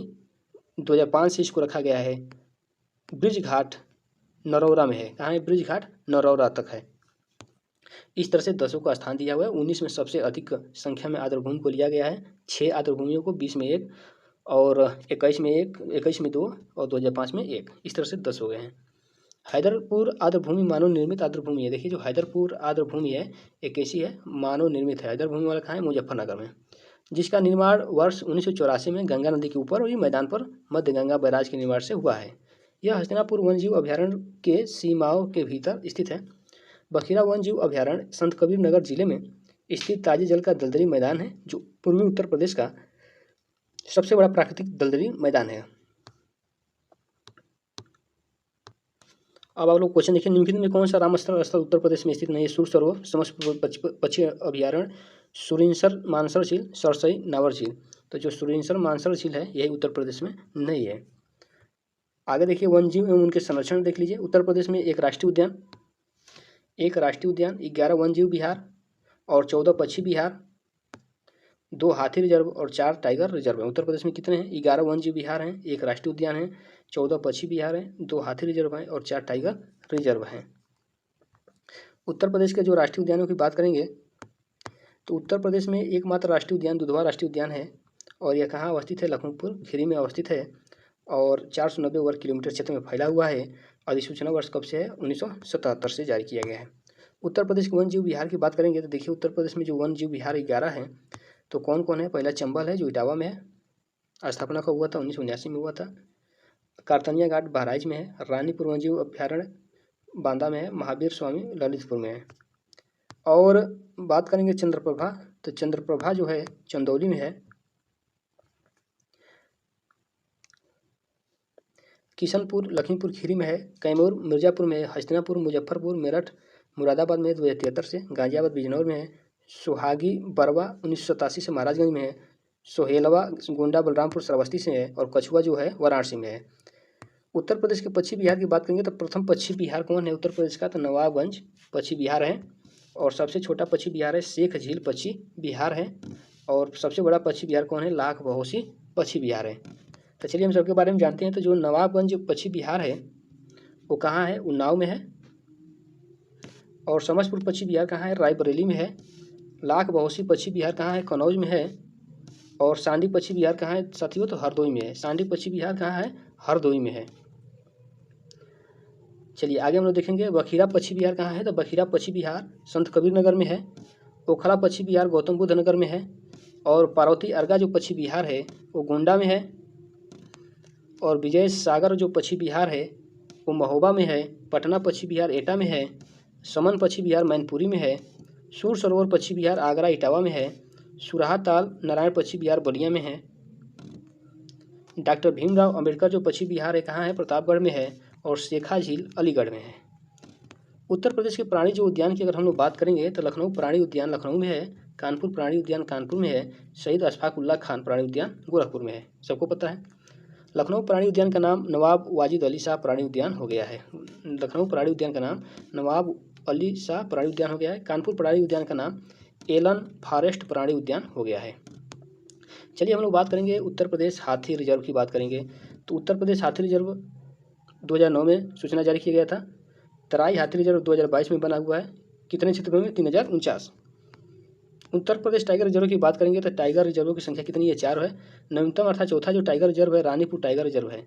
2005 से इसको रखा गया है ब्रिज घाट नरौरा में है। कहाँ है, ब्रिज घाट नरौरा तक है। इस तरह से 10 का स्थान दिया हुआ है। 19 में सबसे अधिक संख्या में आर्द्र भूमि को लिया गया है। 6 आर्द्र भूमियों को, 20 में 1 और 21 में 1, 21 में 2 और 2005 में 1, इस तरह से 10 हो गए हैं। हैदरपुर आर्द्र भूमि मानव निर्मित आर्द्र भूमि है। देखिए, जो हैदरपुर आर्द्र भूमि है एक कैसी है, मानव निर्मित है। हैदर भूमि वाला कहाँ है, मुजफ्फरनगर में। जिसका निर्माण वर्ष 1984 में गंगा नदी के ऊपर और मैदान पर मध्य गंगा बैराज के निर्माण से हुआ है। यह हस्तिनापुर वन्यजीव अभ्यारण्य के सीमाओं के भीतर स्थित है। बखिरा वन्यजीव अभ्यारण्य संत कबीर नगर जिले में स्थित ताजे जल का दलदली मैदान है, जो पूर्वी उत्तर प्रदेश का सबसे बड़ा प्राकृतिक दलदली मैदान है। अब आप लोग क्वेश्चन देखिए, निम्नलिखित में कौन सा रामस्थल स्थल उत्तर प्रदेश में स्थित नहीं है। सूर सरोवर, समसपुर पक्षी अभ्यारण्य, सुरिनसर मानसर झील, सरसई नावर झील। तो जो सुरिनसर मानसर झील है यही उत्तर प्रदेश में नहीं है। आगे देखिए, वन्यजीव एवं उनके संरक्षण देख लीजिए। उत्तर प्रदेश में एक राष्ट्रीय उद्यान, 11 वन्यजीव विहार और 14 पक्षी विहार, 2 हाथी रिजर्व और 4 टाइगर रिजर्व है। उत्तर प्रदेश में कितने हैं, 11 वन्यजीव विहार हैं, 1 राष्ट्रीय उद्यान है, 14 पक्षी विहार हैं, 2 हाथी रिजर्व हैं और 4 टाइगर रिजर्व हैं। उत्तर प्रदेश के जो राष्ट्रीय उद्यानों की बात करेंगे तो उत्तर प्रदेश में एकमात्र राष्ट्रीय उद्यान दुधवा राष्ट्रीय उद्यान है। और यह कहाँ अवस्थित है, लखनपुर खीरी में अवस्थित है। और 490 वर्ग किलोमीटर क्षेत्र में फैला हुआ है। अधिसूचना वर्ष कब से है, 1977 से जारी किया गया है। उत्तर प्रदेश के वन्यजीव विहार की बात करेंगे तो देखिए, उत्तर प्रदेश में जो वन्यजीव विहार 11 हैं, तो कौन कौन है। पहला चंबल है जो इटावा में है, स्थापना कब हुआ था, 1979 में हुआ था। कार्तनिया घाट बहराइच में है। रानीपुर वन्यजीव अभ्यारण्य बांदा में है। महावीर स्वामी ललितपुर में है। और बात करेंगे चंद्रप्रभा, तो चंद्रप्रभा जो है चंदौली में है। किशनपुर लखीमपुर खीरी में है। कैमूर मिर्जापुर में है। हस्तिनापुर मुजफ्फरपुर मेरठ मुरादाबाद में 2073 से। गाजियाबाद बिजनौर में है। सुहागी बरवा 1987 से महाराजगंज में है। सोहेलवा गोंडा बलरामपुर श्रावस्ती से है। और कछुआ जो है वाराणसी में है। उत्तर प्रदेश के पक्षी बिहार की बात करेंगे तो प्रथम पक्षी बिहार कौन है उत्तर प्रदेश का, तो नवाबगंज पक्षी बिहार है। और सबसे छोटा पक्षी बिहार है शेख झील पक्षी बिहार है। और सबसे बड़ा पक्षी बिहार कौन है, लाख बहोसी पक्षी बिहार है। तो चलिए हम सबके बारे में जानते हैं। तो जो नवाबगंज पक्षी बिहार है वो कहाँ है, उन्नाव में है। और समसपुर पक्षी बिहार कहाँ है, रायबरेली में है। लाख बहोसी पक्षी बिहार कहाँ है, कन्नौज में है। और सांडी पक्षी बिहार कहाँ है साथियों, तो हरदोई में है। सांडी पक्षी बिहार कहाँ है, हरदोई में है। चलिए आगे हम लोग देखेंगे बखीरा पक्षी बिहार कहाँ है, तो बखीरा पक्षी बिहार संत कबीर नगर में है। ओखला पक्षी बिहार गौतम बुद्ध नगर में है। और पार्वती अर्गा जो पक्षी बिहार है वो गोंडा में है। और विजय सागर जो पक्षी बिहार है वो महोबा में है। पटना पक्षी बिहार एटा में है। समन पक्षी बिहार मैनपुरी में है। सूर सरोवर पश्चिम बिहार आगरा इटावा में है। सुराहा ताल नारायण पश्चिम बिहार बलिया में है। डॉक्टर भीमराव अंबेडकर जो पश्चिम बिहार है कहाँ है, प्रतापगढ़ में है। और शेखा झील अलीगढ़ में है। उत्तर प्रदेश के प्राणी जो उद्यान की अगर हम लोग बात करेंगे तो लखनऊ प्राणी उद्यान लखनऊ में है। कानपुर प्राणी उद्यान कानपुर में है। शहीद अशफाक उल्लाह खान प्राणी उद्यान गोरखपुर में है, सबको पता है। लखनऊ प्राणी उद्यान का नाम नवाब वाजिद अली शाह प्राणी उद्यान हो गया है। लखनऊ प्राणी उद्यान का नाम नवाब अली शाह प्राणी उद्यान हो गया है। कानपुर प्राणी उद्यान का नाम एलन फॉरेस्ट प्राणी उद्यान हो गया है। चलिए हम लोग बात करेंगे उत्तर प्रदेश हाथी रिजर्व की बात करेंगे। तो उत्तर प्रदेश हाथी रिजर्व 2009 में सूचना जारी किया गया था। तराई हाथी रिजर्व 2022 में बना हुआ है। कितने क्षेत्रों में, 3049। उत्तर प्रदेश टाइगर रिजर्व की बात करेंगे तो टाइगर रिजर्व की संख्या कितनी है, 4 है। नवीनतम अर्थात चौथा जो टाइगर रिजर्व है रानीपुर टाइगर रिजर्व है।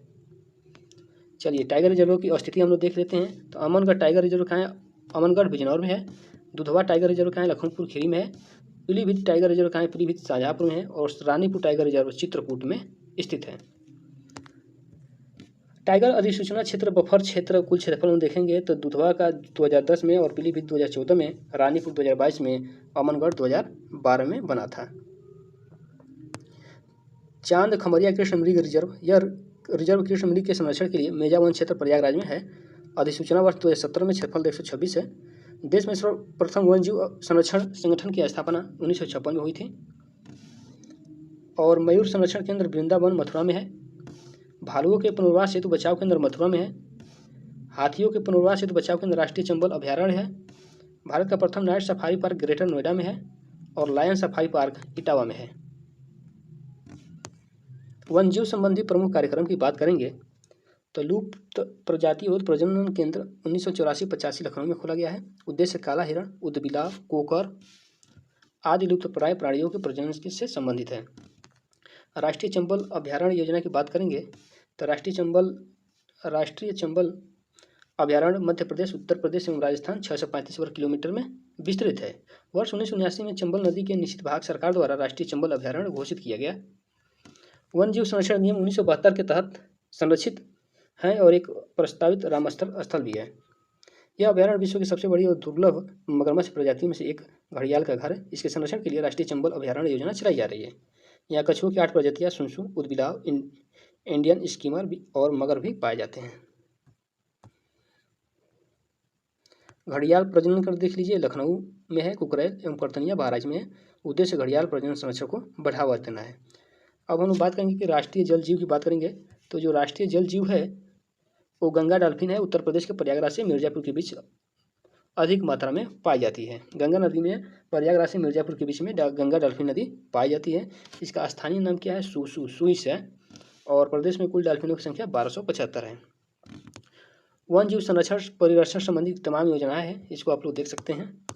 चलिए टाइगर रिजर्व की स्थिति हम लोग देख लेते हैं। तो अमनगढ़ टाइगर रिजर्व कहाँ है, अमनगढ़ बिजनौर में है। दुधवा टाइगर रिजर्व कहाँ है, लखनपुर खीरी में है। पीलीभीत टाइगर रिजर्व कहाँ है, पीलीभीत शाहजहाँपुर में है। और रानीपुर टाइगर रिजर्व चित्रकूट में स्थित है। टाइगर अधिसूचना क्षेत्र बफर क्षेत्र कुल क्षेत्रफल हम देखेंगे तो दुधवा का 2010 में और पीलीभीत 2014 में, रानीपुर 2022 में, अमनगढ़ 2012 में बना था। चांद खमरिया कृष्ण मृग रिजर्व, यह रिजर्व कृष्ण मृग के संरक्षण के लिए मेजा वन क्षेत्र प्रयागराज में है। अधिसूचना वर्ष 2017 में, क्षेत्रफल 126 है। देश में सर्वप्रथम वन जीव संरक्षण संगठन की स्थापना 1956 में हुई थी। और मयूर संरक्षण केंद्र वृंदावन मथुरा में है। भालुओं के पुनर्वास हेतु बचाव केंद्र मथुरा में है। हाथियों के पुनर्वास हेतु बचाव केंद्र राष्ट्रीय चंबल अभ्यारण्य है। भारत का प्रथम night safari park greater Noida में है। और लायन सफारी पार्क इटावा में है। वन जीव संबंधी प्रमुख कार्यक्रम की बात करेंगे तो लुप्त प्रजाति और प्रजनन केंद्र 1984-85 लखनऊ में खोला गया है। उद्देश्य काला हिरण, उदबिलाव, कोकर आदि लुप्त प्राय प्राणियों के प्रजनन से संबंधित है। राष्ट्रीय चंबल अभ्यारण्य योजना की बात करेंगे तो राष्ट्रीय चंबल अभ्यारण्य मध्य प्रदेश, उत्तर प्रदेश एवं राजस्थान 635 वर्ग किलोमीटर में विस्तृत है। वर्ष 1979 में चंबल नदी के निश्चित भाग सरकार द्वारा राष्ट्रीय चंबल अभ्यारण्य घोषित किया गया। वन जीव संरक्षण नियम 1972 के तहत संरक्षित है और एक प्रस्तावित रामस्थल स्थल भी है। यह अभ्यारण्य विश्व की सबसे बड़ी और दुर्लभ मगरमच्छ प्रजातियों में से एक घड़ियाल का घर है। इसके संरक्षण के लिए राष्ट्रीय चंबल अभ्यारण्य योजना चलाई जा रही है। यहाँ कछुओं की 8 प्रजातियाँ सुनसु, उदबिलाव, इंडियन स्कीमर और मगर भी पाए जाते हैं। घड़ियाल प्रजनन कर देख लीजिए, लखनऊ में है, कुकरेल एवं करतनिया बहराइच में है। उद्देश्य घड़ियाल प्रजनन संरक्षण को बढ़ावा देना है। अब हम बात करेंगे कि राष्ट्रीय जल जीव की बात करेंगे तो जो राष्ट्रीय जल जीव है वो गंगा डॉल्फिन है। उत्तर प्रदेश के प्रयागराज से मिर्जापुर के बीच अधिक मात्रा में पाई जाती है। गंगा नदी में प्रयागराज से मिर्जापुर के बीच में गंगा डॉल्फिन नदी पाई जाती है। इसका स्थानीय नाम क्या है, सुइस है। और प्रदेश में कुल डॉल्फिनों की संख्या 1275 है। वन जीव संरक्षण परिरक्षण संबंधी तमाम योजनाएं हैं, इसको आप लोग देख सकते हैं।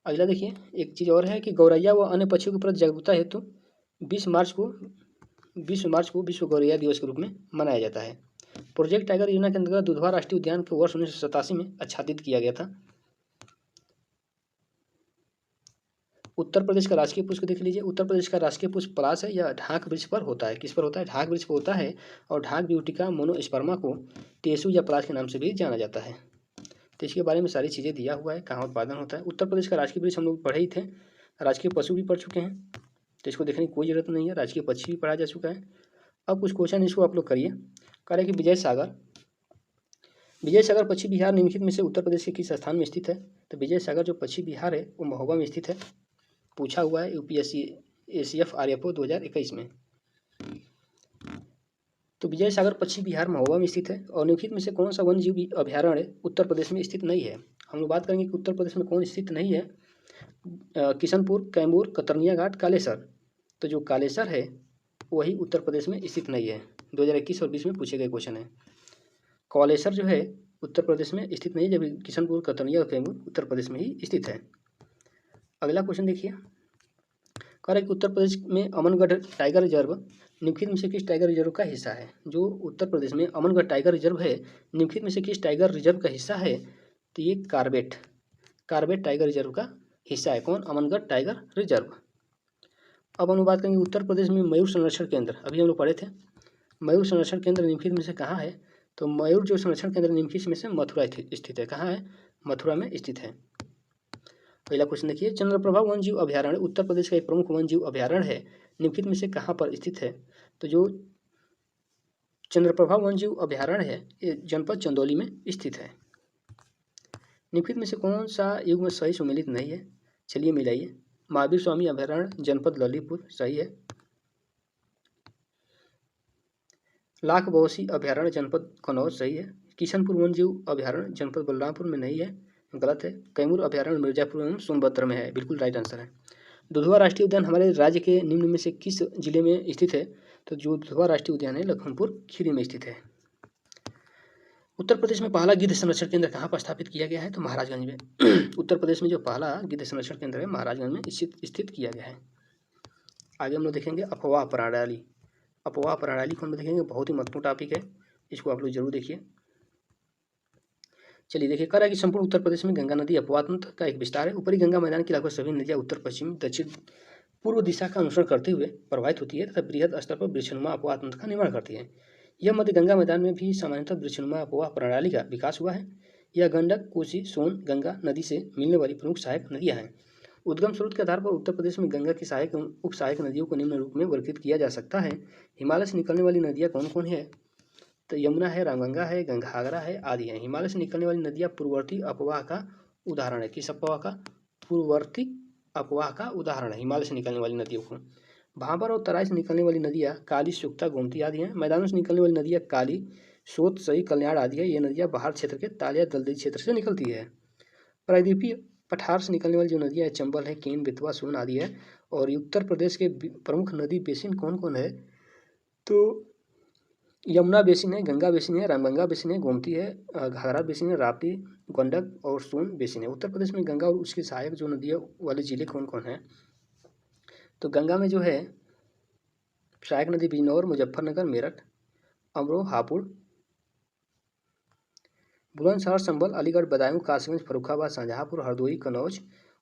अगला देखिए, एक चीज़ और है कि गौरैया व अन्य पक्षियों के प्रति जागरूकता हेतु 20 मार्च को विश्व गौरैया दिवस के रूप में मनाया जाता है। प्रोजेक्ट टाइगर योजना के अंतर्गत दुधवा राष्ट्रीय उद्यान को वर्ष 1987 में आच्छादित किया गया था। उत्तर प्रदेश का राजकीय पुष्प देख लीजिए। उत्तर प्रदेश का राजकीय पुष्प पलाश है। यह ढाक वृक्ष पर होता है। किस पर होता है, ढाक वृक्ष पर होता है। और ढाक ब्यूटिका मोनोस्पर्मा को टेसु या पलाश के नाम से भी जाना जाता है। तो इसके बारे में सारी चीज़ें दिया हुआ है, कहाँ उत्पादन होता है। उत्तर प्रदेश का राजकीय वृक्ष हम लोग पढ़े ही थे। राजकीय पशु भी पढ़ चुके हैं, तो इसको देखने की कोई ज़रूरत नहीं है। राजकीय पक्षी भी पढ़ा जा चुका है। अब कुछ क्वेश्चन इसको आप लोग करिए। करें कि विजय सागर पश्चिम बिहार निम्नलिखित में से उत्तर प्रदेश के किस स्थान में स्थित है। तो विजय सागर जो पश्चिम बिहार है वो महोबा में स्थित है। पूछा हुआ है यूपीएससी ACF RFO 2021 में। तो विजय सागर पश्चिम बिहार महोबा में स्थित है। और निम्नलिखित में से कौन सा वन जीव अभ्यारण्य उत्तर प्रदेश में स्थित नहीं है। हम लोग बात करेंगे कि उत्तर प्रदेश में कौन स्थित नहीं है। किशनपुर, कैमूर, कतरनिया घाट, कालेसर। तो जो कालेसर है वही उत्तर प्रदेश में स्थित नहीं है। 2021 और 20 में पूछे गए क्वेश्चन है। कालेसर जो है उत्तर प्रदेश में स्थित नहीं है, जबकि किशनपुर, कतरनिया और कैमूर उत्तर प्रदेश में ही स्थित है। अगला क्वेश्चन देखिए, कह रहा है कि उत्तर प्रदेश में अमनगढ़ टाइगर रिजर्व निम्नलिखित में से किस टाइगर रिजर्व का हिस्सा है। जो उत्तर प्रदेश में अमनगढ़ टाइगर रिजर्व है निम्नलिखित में से किस टाइगर रिजर्व का हिस्सा है। तो ये कार्बेट टाइगर रिजर्व का हिस्सा है। कौन, अमनगढ़ टाइगर रिजर्व। अब हम बात करेंगे उत्तर प्रदेश में मयूर संरक्षण केंद्र, अभी हम लोग पढ़े थे। मयूर संरक्षण केंद्र निम्नलिखित में से कहाँ है। तो मयूर जो संरक्षण केंद्र निम्नलिखित में से मथुरा स्थित है। कहाँ है? मथुरा में स्थित है। पहला क्वेश्चन देखिए, चंद्रप्रभा वन जीव अभ्यारण्य उत्तर प्रदेश का एक प्रमुख वन जीव अभ्यारण्य है, निम्नलिखित में से कहाँ पर स्थित है? तो जो चंद्रप्रभा वन जीव अभ्यारण्य है ये जनपद चंदौली में स्थित है। निम्नलिखित में से कौन सा युग्म सही सुमेलित नहीं है? चलिए मिलाइए। महावीर स्वामी अभ्यारण्य जनपद ललितपुर सही है। लाख बौसी अभ्यारण्य जनपद कन्नौज सही है। किशनपुर वन जीव अभ्यारण्य जनपद बलरामपुर में नहीं है, गलत है। कैमूर अभ्यारण्य मिर्जापुर एवं सोनभद्र में है, बिल्कुल राइट आंसर है। दुधवा राष्ट्रीय उद्यान हमारे राज्य के निम्न में से किस जिले में स्थित है? तो जो दुधवा राष्ट्रीय उद्यान है लखनपुर खीरी में स्थित है। उत्तर प्रदेश में पहला गिद्ध संरक्षण केंद्र कहाँ पर स्थापित किया गया है? तो महाराजगंज में। उत्तर प्रदेश में जो पहला गिद्ध संरक्षण केंद्र है महाराजगंज में स्थित किया गया है। आगे हम लोग देखेंगे अफवाह प्रणाली। अफवाह प्रणाली को हम देखेंगे, बहुत ही महत्वपूर्ण टॉपिक है, इसको आप लोग जरूर देखिए। चलिए देखिए, कह रहा है कि संपूर्ण उत्तर प्रदेश में गंगा नदी अपवाह तंत्र का एक विस्तार है। ऊपरी गंगा मैदान की लगभग सभी नदियाँ उत्तर पश्चिम दक्षिण पूर्व दिशा का अनुसरण करते हुए प्रवाहित होती है तथा बृहद स्तर पर वृक्षनुमा अपवाह तंत्र का निर्माण करती है। यह मध्य गंगा मैदान में भी सामान्यतः वृक्षनुमा अपवाह प्रणाली का विकास हुआ है। यह गंडक, कोसी, सोन, गंगा नदी से मिलने वाली प्रमुख सहायक नदियाँ हैं। उद्गम स्रोत के आधार पर उत्तर प्रदेश में गंगा की सहायक एवं उप सहायक नदियों को निम्न रूप में वर्गीकृत किया जा सकता है। हिमालय से निकलने वाली नदियाँ कौन कौन है? तो यमुना है, रामगंगा है, घाघरा है आदि है। हिमालय से निकलने वाली नदियाँ पूर्ववर्ती अपवाह का उदाहरण है। किस अपवाह का? पूर्ववर्ती अपवाह का उदाहरण है हिमालय से निकलने वाली नदियों को। भाबर और तराई से निकलने वाली नदियाँ काली, सुक्ता, गोमती आदि हैं। मैदानों से निकलने वाली नदियाँ काली, सोत, सई, कल्याण आदि है। ये नदियाँ बाहर क्षेत्र के ताल या दलदली क्षेत्र से निकलती है। प्रायद्वीपीय पठार से निकलने वाली जो नदियाँ है चंबल है, केन, बेतवा, सोन आदि है। और उत्तर प्रदेश के प्रमुख नदी बेसिन कौन कौन है? तो यमुना बेसिन है, गंगा बेसिन है, रामगंगा बेसिन है, गोमती है, घाघरा बेसिन है, राप्ती, गंडक और सोन बेसिन है। उत्तर प्रदेश में गंगा और उसकी सहायक जो नदियाँ वाले जिले कौन कौन हैं? तो गंगा में जो है सहायक नदी बिजनौर, मुजफ्फरनगर, मेरठ, अमरोहा, हापुड़, बुलंदशहर, संभल, अलीगढ़, बदायूं, कासगंज, फर्रुखाबाद, शाहजहांपुर, हरदोई, कन्नौज,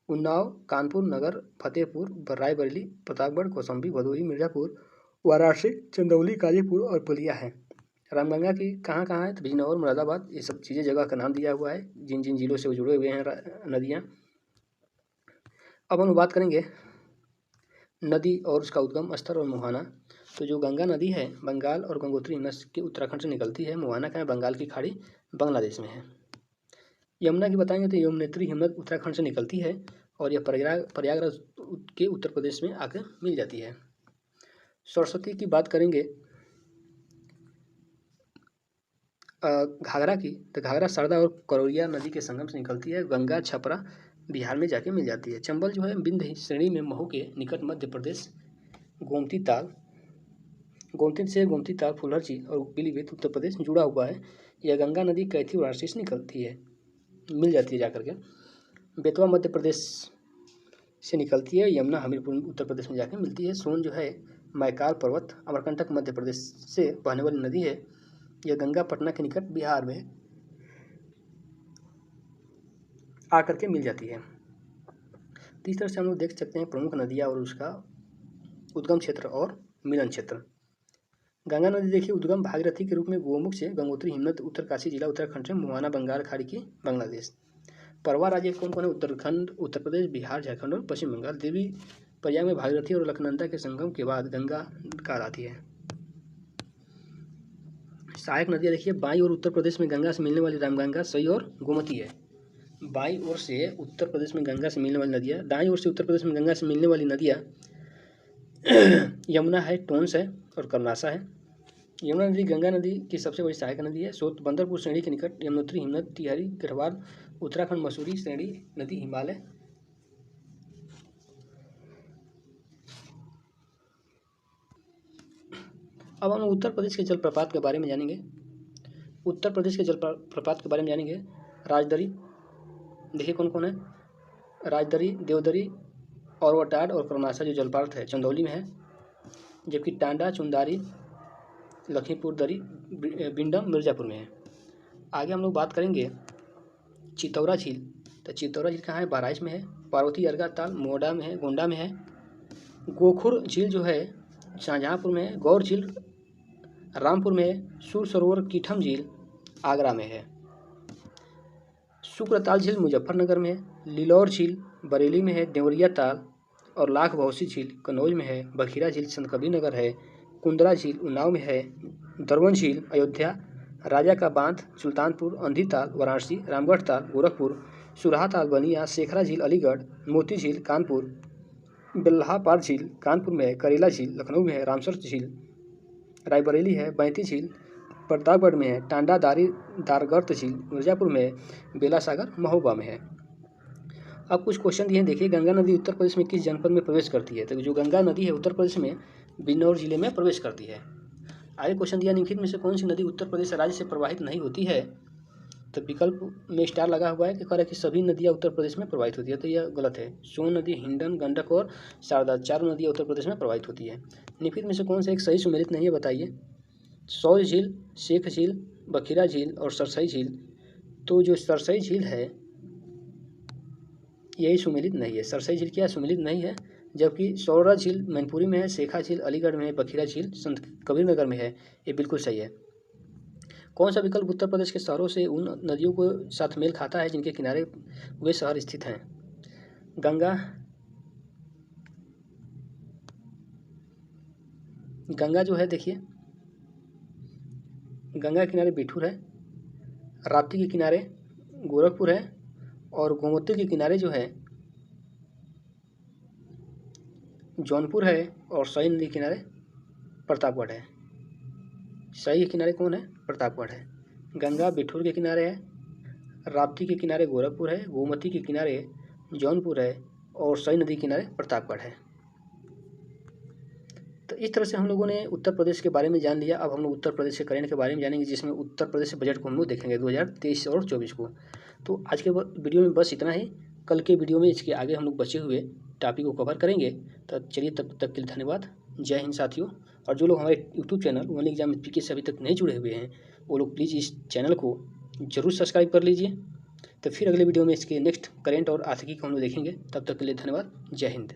उन्नाव, कानपुर, नगर, फतेहपुर, रायबरेली, प्रतापगढ़, कौशाम्बी, भदोही, मिर्जापुर, वाराणसी, चंदौली, गाजीपुर और बलिया है। रामगंगा की कहाँ कहाँ है? तो बिजनौर, मुरादाबाद, ये सब चीज़ें जगह का नाम दिया हुआ है जिन जिन जिलों से वो जुड़े हुए हैं नदियाँ। अब हम बात करेंगे नदी और उसका उद्गम स्थल और मुहाना। तो जो गंगा नदी है बंगाल और गंगोत्री नस्ल के उत्तराखंड से निकलती है। मुहाना का है बंगाल की खाड़ी बांग्लादेश में है। यमुना की बताएंगे तो यमुनेत्री हिमनद उत्तराखंड से निकलती है और यह प्रयागराज के उत्तर प्रदेश में आकर मिल जाती है। सरस्वती की बात करेंगे घाघरा की, तो घाघरा सरदा और करौरिया नदी के संगम से निकलती है। गंगा छपरा बिहार में जाके मिल जाती है। चंबल जो है विंध्य श्रेणी में महू के निकट मध्य प्रदेश, गोमती से गोमती ताल, फुलहर झील और पीलीभीत उत्तर प्रदेश जुड़ा हुआ है। यह गंगा नदी कैथी वाराणसी से निकलती है, मिल जाती है जाकर के। बेतवा मध्य प्रदेश से निकलती है। यमुना हमीरपुर उत्तर प्रदेश में जाकर मिलती है। सोन जो है मैकाल पर्वत अमरकंटक मध्य प्रदेश से बहने वाली नदी है। यह गंगा पटना के निकट बिहार में आकर के मिल जाती है। तो इस तरह से हम लोग देख सकते हैं प्रमुख नदियाँ और उसका उद्गम क्षेत्र और मिलन क्षेत्र। गंगा नदी देखिए उद्गम भागीरथी के रूप में गोमुख से, गंगोत्री हिमनद उत्तरकाशी जिला उत्तराखंड से, मुहाना बंगाल खाड़ी की बांग्लादेश। परवा राज्य कौन कौन है? उत्तराखंड, उत्तर प्रदेश, बिहार, झारखंड और पश्चिम बंगाल। देवी प्रयाग में भागीरथी और अलकनंदा के संगम के बाद गंगा कहलाती है। सहायक नदियाँ देखिए बाईं और उत्तर प्रदेश में गंगा से मिलने वाली रामगंगा, सई और गोमती है। बाईं ओर से उत्तर प्रदेश में गंगा से मिलने वाली नदियाँ, दाईं ओर से उत्तर प्रदेश में गंगा से मिलने वाली नदियाँ यमुना है, टोंस है और कर्नासा है। यमुना नदी गंगा नदी की सबसे बड़ी सहायक नदी है। सोत बंदरपुर श्रेणी के निकट यमुनोत्री हिमनद, तिहारी, गढ़वाल, उत्तराखंड, मसूरी श्रेणी नदी, हिमालय। अब हम उत्तर प्रदेश के जलप्रपात के बारे में जानेंगे। उत्तर प्रदेश के जलप्रपात के बारे में जानेंगे। राजदरी देखिए कौन कौन है? राजदरी, देवदरी, और वटाड और कर्नासा जो जलप्रपात है चंदौली में है। जबकि टांडा, चुंदारी, लखीमपुर दरी, बिंडम मिर्जापुर में है। आगे हम लोग बात करेंगे चितौरा झील। तो चितौरा झील कहाँ है? बहराइच में है। पार्वती अर्गा ताल मोडा में है, गोंडा में है। गोखुर झील जो है शाहजहांपुर में है। गौर झील रामपुर में है। सूर सरोवर कीठम झील आगरा में है। शुक्रताल झील मुजफ्फरनगर में है। लिलौर झील बरेली में है। देवरिया ताल और लाख बहौसी झील कन्नौज में है। बखीरा झील संतकबीरनगर है। कुंदरा झील उन्नाव में है। दरवन झील अयोध्या। राजा का बांध सुल्तानपुर। अंधी ताल वाराणसी। रामगढ़ ताल गोरखपुर। सुरहा ताल बनिया। शेखरा झील अलीगढ़। मोती झील कानपुर। बेल्लाहापार झील कानपुर में है। करेला झील लखनऊ में है। रामसर झील रायबरेली है। बैंती झील प्रतापगढ़ में है। टांडा दारगर्त झील मिर्जापुर में है। बेला सागर महोबा में है। अब कुछ क्वेश्चन दिए हैं, देखिए। गंगा नदी उत्तर प्रदेश में किस जनपद में प्रवेश करती है? तो जो गंगा नदी है उत्तर प्रदेश में बिजनौर जिले में प्रवेश करती है। आगे क्वेश्चन दिया, निम्नलिखित में से कौन सी नदी उत्तर प्रदेश राज्य से प्रवाहित नहीं होती है? तो विकल्प में स्टार लगा हुआ है कि कह रहा है कि सभी नदियाँ उत्तर प्रदेश में प्रवाहित होती है, तो यह गलत है। सोन नदी, हिंडन, गंडक और शारदा चारों नदियाँ उत्तर प्रदेश में प्रवाहित होती है। निम्नलिखित में से कौन सा एक सही सुमेलित नहीं है, बताइए। सौर झील, शेख झील, बखीरा झील और सरसई झील। तो जो सरसई झील है यही सुमेलित नहीं है। सरसई झील क्या सुमेलित नहीं है, जबकि सौरा झील मैनपुरी में है। शेखा झील अलीगढ़ में है। बखीरा झील संत कबीरनगर में है। ये बिल्कुल सही है। कौन सा विकल्प उत्तर प्रदेश के शहरों से उन नदियों को साथ मेल खाता है जिनके किनारे वे शहर स्थित हैं? गंगा जो है, देखिए, गंगा के किनारे बिठूर है। राप्ती के किनारे गोरखपुर है और गोमती के किनारे जो है जौनपुर है और सई नदी के किनारे प्रतापगढ़ है। सई के किनारे कौन है? प्रतापगढ़ है। गंगा बिठूर के किनारे है। राप्ती के किनारे गोरखपुर है। गोमती के किनारे जौनपुर है और सई नदी के किनारे प्रतापगढ़ है। तो इस तरह से हम लोगों ने उत्तर प्रदेश के बारे में जान लिया। अब हम लोग उत्तर प्रदेश के करंट के बारे में जानेंगे, जिसमें उत्तर प्रदेश बजट को हम लोग देखेंगे 2023 और 24 को। तो आज के वीडियो में बस इतना ही। कल के वीडियो में इसके आगे हम लोग बचे हुए टॉपिक को कवर करेंगे। तो चलिए, तब तक के लिए धन्यवाद। जय हिंद साथियों। और जो लोग हमारे यूट्यूब चैनल वन एग्जाम एचपीके से अभी तक नहीं जुड़े हुए हैं, वो लोग प्लीज़ इस चैनल को जरूर सब्सक्राइब कर लीजिए। तो फिर अगले वीडियो में इसके नेक्स्ट करंट और आर्थिकी को हम लोग देखेंगे। तब तक के लिए धन्यवाद। जय हिंद।